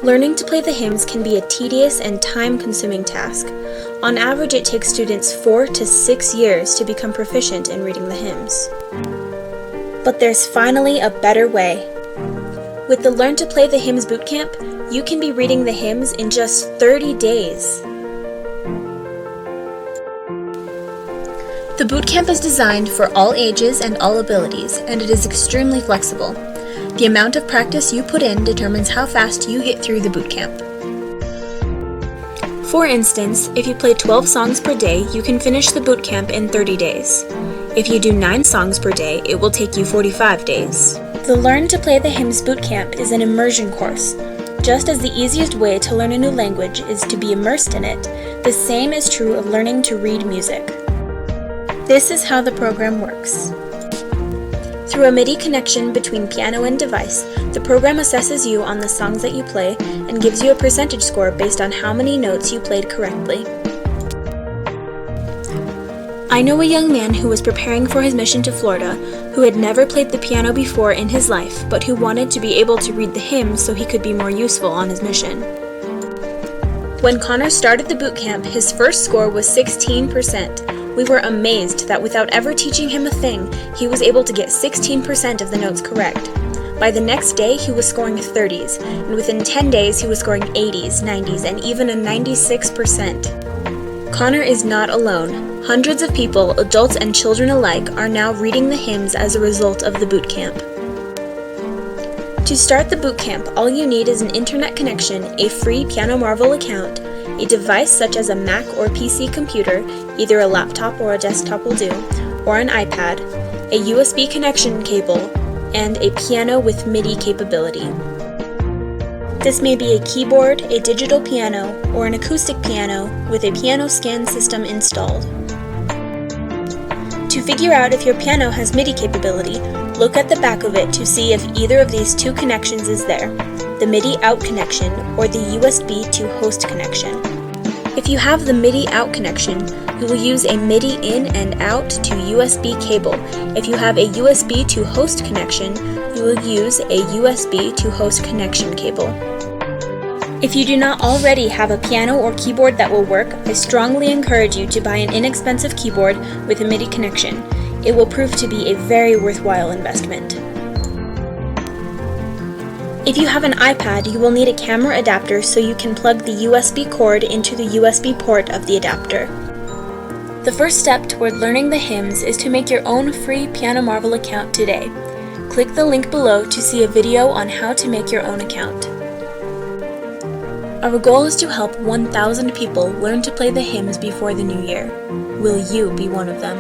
Learning to play the hymns can be a tedious and time-consuming task. On average, it takes students 4 to 6 years to become proficient in reading the hymns. But there's finally a better way. With the Learn to Play the Hymns Bootcamp, you can be reading the hymns in just 30 days. The bootcamp is designed for all ages and all abilities, and it is extremely flexible. The amount of practice you put in determines how fast you get through the bootcamp. For instance, if you play 12 songs per day, you can finish the bootcamp in 30 days. If you do 9 songs per day, it will take you 45 days. The Learn to Play the Hymns Bootcamp is an immersion course. Just as the easiest way to learn a new language is to be immersed in it, the same is true of learning to read music. This is how the program works. Through a MIDI connection between piano and device, the program assesses you on the songs that you play and gives you a percentage score based on how many notes you played correctly. I know a young man who was preparing for his mission to Florida who had never played the piano before in his life, but who wanted to be able to read the hymns so he could be more useful on his mission. When Connor started the bootcamp, his first score was 16%. We were amazed that without ever teaching him a thing, he was able to get 16% of the notes correct. By the next day, he was scoring 30s, and within 10 days, he was scoring 80s, 90s, and even a 96%. Connor is not alone. Hundreds of people, adults and children alike, are now reading the hymns as a result of the bootcamp. To start the bootcamp, all you need is an internet connection, a free Piano Marvel account, a device such as a Mac or PC computer, either a laptop or a desktop will do, or an iPad, a USB connection cable, and a piano with MIDI capability. This may be a keyboard, a digital piano, or an acoustic piano with a piano scan system installed. To figure out if your piano has MIDI capability, look at the back of it to see if either of these two connections is there, the MIDI out connection or the USB to host connection. If you have the MIDI out connection, you will use a MIDI in and out to USB cable. If you have a USB to host connection, you will use a USB to host connection cable. If you do not already have a piano or keyboard that will work, I strongly encourage you to buy an inexpensive keyboard with a MIDI connection. It will prove to be a very worthwhile investment. If you have an iPad, you will need a camera adapter so you can plug the USB cord into the USB port of the adapter. The first step toward learning the hymns is to make your own free Piano Marvel account today. Click the link below to see a video on how to make your own account. Our goal is to help 1,000 people learn to play the hymns before the new year. Will you be one of them?